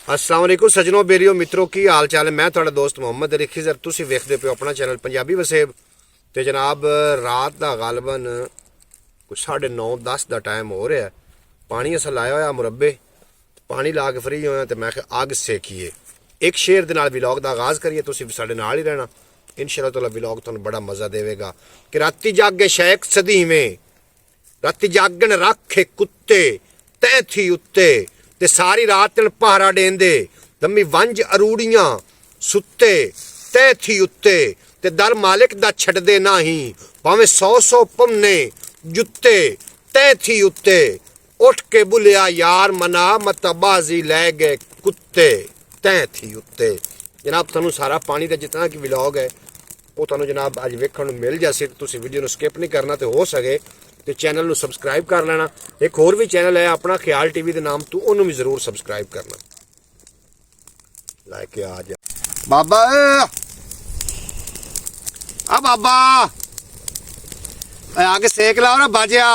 अस्सलाम वालेकुम सजनों बेरियो मित्रों की हाल चाल है। मैं थोड़ा दोस्त मोहम्मद अली खिजर, तुसी वेखदे पे अपना चैनल पंजाबी वसेब। ते जनाब रात का गालबन कुछ 9:30 का टाइम हो रहा है। पानी अस लाया होया मुरब्बे, पानी ला के फ्री होया तो मैं अग सेकीए एक शेर दे नाल व्लॉग का आगाज करिए। तुसी साडे नाल ही रहना, इंशाअल्लाह ताला व्लॉग तुहानू बड़ा मजा देवेगा। कि राती जागे शेख सदी में, राती जागन रखे कुत्ते तै थी उत्ते, ते सारी रात पहारा डेंदे दमी वंज अरूड़ियां सुते तै थी उत्ते, ते दर मालिक दा छड़दे नाही भावें 100 पन्ने जुत्ते तै थी उत्ते। उठ के बुलिया यार मना मतबाजी लै गए कुत्ते तै थी उत्ते। जनाब तुहानू सारा पानी का जितना कि व्लॉग है वो तुहानू जनाब अज वेखण नू मिल जासे। तुसीं वीडियो नू स्किप नहीं करना, तो हो सके तो चैनल नू सबसक्राइब कर लेना। एक होर भी चैनल है अपना ख्याल टीवी के नाम तो उन्होंने भी जरूर सबसक्राइब करना। लाइक आ जा बाबा, आ बाबा आगे सेक लाओ ना बाजिया,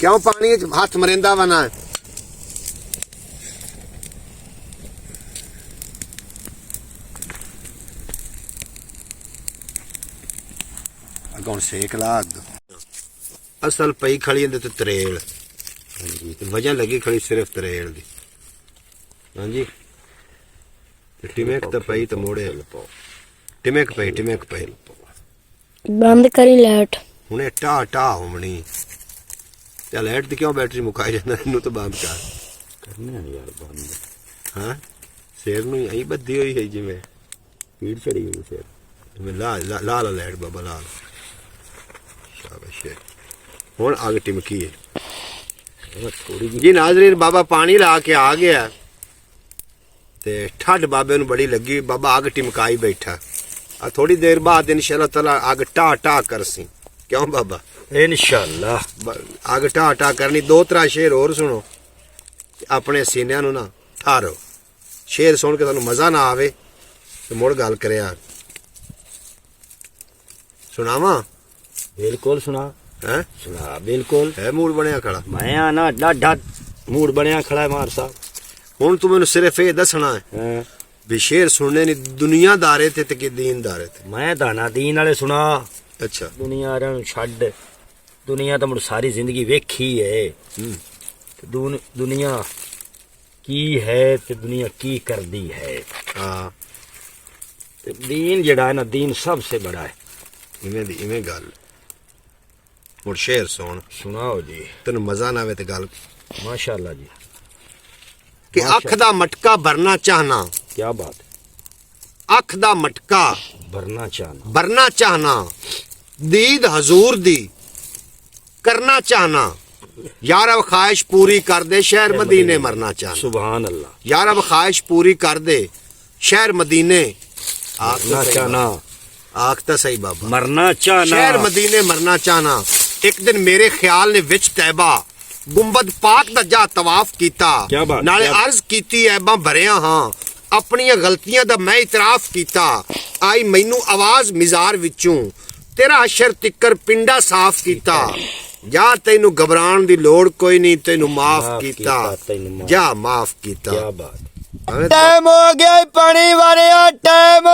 क्यों पानी हाथ मरेंदा बना है। कौन सेक ला असल पई खड़ी ते तरेल वजह लगी खड़ी सिर्फ तरेल दी। हाँ जी टिमेक तो पई तो मोड़े टिमेक पई बंद करी लाइट हुने टा टा होमनी ते लाइट दी क्यों बैटरी मुकाई जांदा, इनु तो बंद कर करने यार बंद। हां शेर नु यही बद्दी हुई है जिवें पीड़ चढ़ी हुई शेर में ला ला ला लाइट बाबा ला हुण आग टिमकी है जी। नाज़रीन बाबा पानी ला के आ गया ते ठंड बाबे नू बड़ी लगी, बाबा आग टिमकाई बैठा। थोड़ी देर बाद इंशाअल्लाह ताला आग टा टा करसी, क्यों बाबा इंशाअल्लाह आग टा टा करनी। 2-3 शेर और सुनो अपने सीनिया नू ना ठारो, शेर सुन के तुहानू मजा ना आवे तो मुड़ गल करे यार सुनावा। बिल्कुल सुना है सुना बिल्कुल है मूड बनया खड़ा। मैं आना डाढा मूड बनया खड़ा है मार साहब। हुण तू मैनू सिर्फ ये दसना है भी शेर सुनने नी दुनियादारे थे ते कि दीनदारे थे। मैं दाना दीन वाले सुना। अच्छा दुनिया रन छड़, दुनिया तो मुझ सारी जिंदगी वेखी है। दुनिया की है ते दुनिया की कर दी है। हाँ दीन जड़ा है ना, दीन सबसे बड़ा है। इवें गल मुड़ शेर सुन सुनाओ जी, तेन मजा ना आवे ते गल माशाअल्लाह जी। कि अख दा मटका भरना चाहना, क्या बात है, अख दा मटका भरना चाहना दीद हजूर दी करना चाहना, यार अब ख्वाहिश पूरी कर दे शहर मदीने मरना चाहना। सुभान अल्लाह। यार अब ख्वाहिश पूरी कर दे शहर मदीने मरना चाहना, आखता सही बाबा मरना चाहना, शहर मदीने मरना चाहना। एक दिन मेरे ख्याल ने विच तैबा गुंबद पाक दा जा तवाफ कीता, नाले अर्ज कीती ऐबा भरिया हां अपनियां गलतियां दा मैं इतराफ कीता। आई मैनू आवाज मिजार विचों तेरा अशर तिक्कर पिंडा साफ कीता। जा तैनू घबराण दी लोड़ कोई नहीं, तैनू माफ कीता, जा माफ कीता। क्या बात। टाइम हो गया पानी वाले टाइम।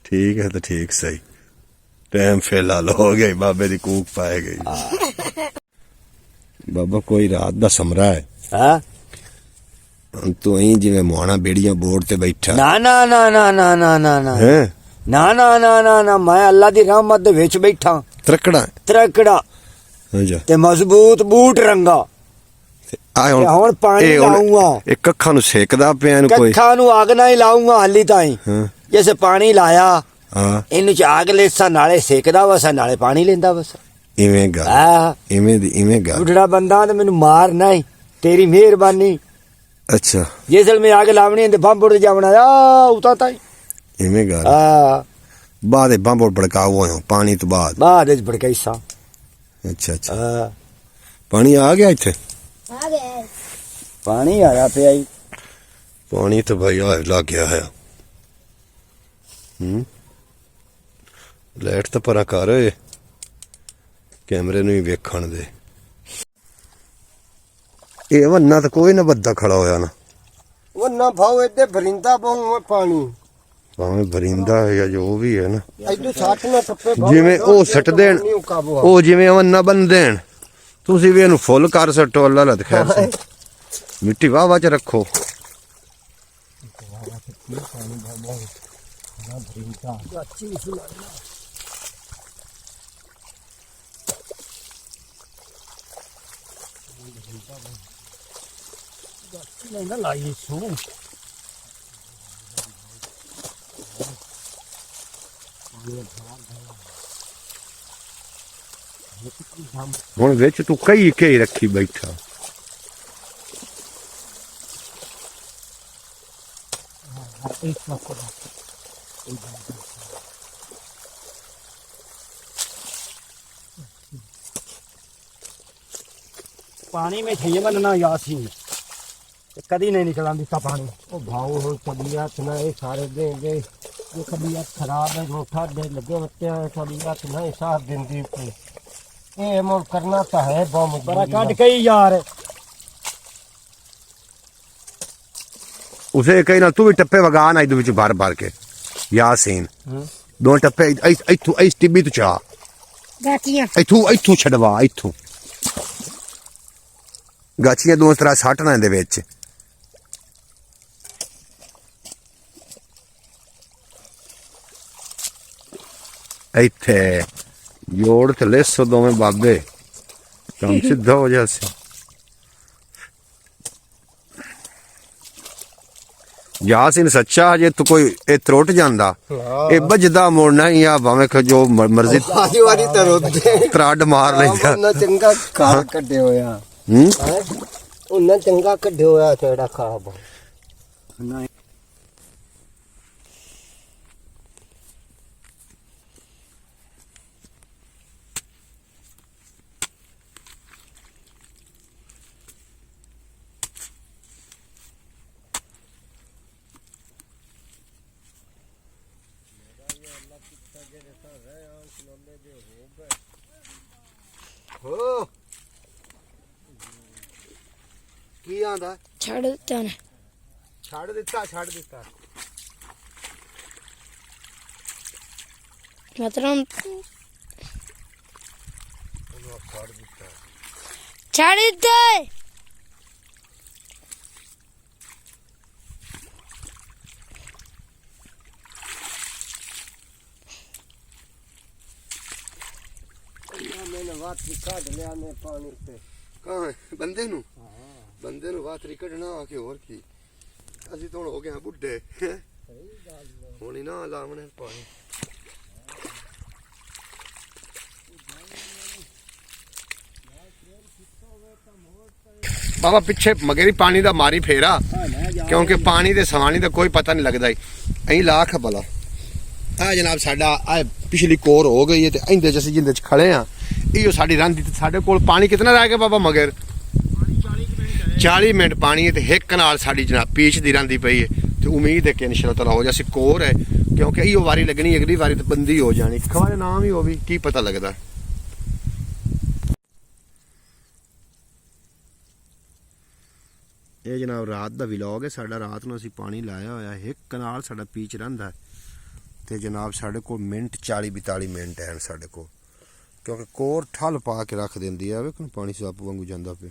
ठीक है तो ठीक सही टाइम फिलहाल हो गई, बाबे दी कूक पाए गई। बाबा कोई रात दा समरा है तू अं जिवें मुहाना बेड़ियां बोर्ड ते बैठा। ना ना ना ना ना ना ना ना है ना ना ना ना ना मैं अल्लाह दी रहमत दे विच बैठा। त्रकड़ा ते मजबूत बूट रंगा हुण पानी लाऊंगा। एक कखा नु सेकदा पिया नु कोई कखा नु आग ना ही लाऊंगा हाली ताई। जैसे पानी लाया इन्हू च आग लेसा नाले सेकदा वसा नाले पानी लेंदा वसा। इवें गल इवें गल बुढ़ड़ा बंदा ते मैनू मार नहीं, तेरी मेहरबानी। अच्छा जिसल में आग लावनी ते बंब उड़ जावना उता ताई इवें गल बाद बंब भड़काओ हो पानी तो बाद भड़काई सा। अच्छा अच्छा पानी आ गया इत्थे, पानी आया पे आई पानी तो भाई लग गया है। लाइट तो परा कर ਕੈਮਰੇ ਨੂੰ ਵੀ ਵੇਖਣ ਦੇ। ਇਹ ਵੰਨਾ ਤਾਂ ਕੋਈ ਨਾ ਬੱਦਾ ਖੜਾ ਹੋਇਆ ਨਾ ਵੰਨਾ ਭਾਉ ਇੱਥੇ ਭਰਿੰਦਾ ਬਹੁ ਪਾਣੀ ਭਾਵੇਂ ਬਰਿੰਦਾ ਹੈ ਜਾਂ ਜੋ ਵੀ ਹੈ ਨਾ ਇੱਧਰ ਸੱਟ ਨਾ ਟੱਪੇ ਜਿਵੇਂ ਉਹ ਸੱਟ ਦੇਣ ਉਹ ਜਿਵੇਂ ਵੰਨਾ ਬਨ ਦੇਣ ਤੁਸੀਂ ਵੀ ਇਹਨੂੰ ਫੁੱਲ ਕਰ ਸੱਟੋ ਅੱਲਾ ਲਾ ਖੈਰ ਸੇ ਮਿੱਟੀ ਵਾਹ ਚ ਰੱਖੋ। ਲਾਈ ਸੂ ਹੁਣ ਵਿੱਚ ਤੂੰ ਕਈ ਕਈ ਰੱਖੀ ਬੈਠਾ पानी में छे बनना यासी कदी नहीं निकला दिता पानी ओ भाव हो तबीयत ना ये सारे दे दे जो तबीयत खराब है रोठा दे लगे बच्चे तबीयत नहीं साथ दिन दी पे ये मोर करना तो है बम बड़ा काट कई यार उसे कहीं ना तू भी टप्पे वगा ना इधर विच भर भर के यासीन दो टप्पे इथू इस टिब्बी तू चा गाचियां इथू छड़वा इथू ਗਾਚੀਆਂ ਦੋ ਤਰ੍ਹਾਂ ਸੱਟਣਾ ਇਹਦੇ ਵਿੱਚ ਇੱਥੇ ਜੋੜ ਤੇ ਲੈਸੋ ਦੋਵੇਂ ਬਾਬੇ ਕੰਮ ਸਿੱਧਾ ਹੋ ਜਾਸੇ ਯਾਸੀਨ ਸੱਚਾ ਜੇ ਤੂੰ ਕੋਈ ਇਹ ਤਰੁੱਟ ਜਾਂਦਾ ਇਹ ਵੱਜਦਾ ਮੋੜਨਾ ਹੀ ਆ ਭਾਵੇਂ ਕਿ ਜੋ ਮਰਜ਼ੀ ਆਦੀ ਵਾਰੀ ਤਰੁੱਟ ਤਰੱਡ ਮਾਰ ਲੈਂਦਾ ਉਹਨਾਂ ਚੰਗਾ ਖਾ ਕੱਢੇ ਹੋਇਆ ਉਹਨਾਂ ਚੰਗਾ ਕੱਢਿਆ ਹੋਇਆ ਤੇੜਾ ਖਾਬ ਨਹੀਂ ਹੋ ਕੀ ਆਂਦਾ ਛੱਡ ਦਿੱਤਾ ਨੇ ਛੱਡ ਦਿੱਤਾ ਮਤਲਬ ਛੱਡ ਦਿੱਤਾ मैंने बात काट लिया मैं पानी से ਕਹਾਂ ਬੰਦੇ ਨੂੰ ਵਾਤਰੀ ਕੱਢਣਾ ਆ ਕੇ ਹੋਰ ਕੀ ਅਸੀਂ ਤਾਂ ਹੁਣ ਹੋ ਗਏ ਆ ਬੁੱਢੇ ਹੁਣ ਹੀ ਨਾ ਲਾਵਣੇ ਪਾਣੀ ਬਾਬਾ ਪਿੱਛੇ ਮਗਰੀ ਪਾਣੀ ਦਾ ਮਾਰੀ ਫੇਰਾ ਕਿਉਂਕਿ ਪਾਣੀ ਦੇ ਸਵਾਣੀ ਦਾ ਕੋਈ ਪਤਾ ਨਹੀਂ ਲੱਗਦਾ ਐਂ ਲਾਖ ਭਲਾ ਆ ਜਨਾਬ ਸਾਡਾ ਆ ਪਿਛਲੀ ਕੋਰ ਹੋ ਗਈ ਹੈ ਤੇ ਇਹਦੇ ਚ ਅਸੀਂ ਜਿੰਦੇ ਚ ਖੜੇ ਆ ਇਹੋ ਸਾਡੀ ਰੰਦੀ ਤੇ ਸਾਡੇ ਕੋਲ ਪਾਣੀ ਕਿਤਨਾ ਰਹਿ ਗਿਆ ਬਾਬਾ ਮਗਰ 40 ਮਿੰਟ ਪਾਣੀ ਹੈ ਤੇ ਇੱਕ ਨਾਲ ਸਾਡੀ ਜਨਾਬ ਪੀਚ ਦੀ ਰੰਦੀ ਪਈ ਹੈ ਤੇ ਉਮੀਦ ਹੈ ਕਿ ਇਨਸ਼ਾਅੱਲਾ ਤਾਲਾ ਹੋ ਜਾਸੀ ਕੋਰ ਹੈ ਕਿਉਂਕਿ ਇਹੋ ਵਾਰੀ ਲੱਗਣੀ ਅਗਲੀ ਵਾਰੀ ਤੇ ਬੰਦੀ ਹੋ ਜਾਣੀ ਖਵਾਰੇ ਨਾਮ ਹੀ ਹੋ ਵੀ ਕੀ ਪਤਾ ਲੱਗਦਾ ਇਹ ਜਨਾਬ ਰਾਤ ਦਾ ਵਲੌਗ ਹੈ ਸਾਡਾ ਰਾਤ ਨੂੰ ਅਸੀਂ ਪਾਣੀ ਲਾਇਆ ਹੋਇਆ ਇੱਕ ਨਾਲ ਸਾਡਾ ਪੀਚ ਰਹਿੰਦਾ ਤੇ ਜਨਾਬ ਸਾਡੇ ਕੋਲ ਮਿੰਟ 40-42 ਮਿੰਟ ਹੈ ਸਾਡੇ ਕੋਲ ਕਿਉਂਕਿ ਕੋਰ ਠੱਲ ਪਾ ਕੇ ਰੱਖ ਦਿੰਦੀ ਆ ਵੇਖੋ ਪਾਣੀ ਸੱਪ ਵਾਂਗੂ ਜਾਂਦਾ ਪਿਆ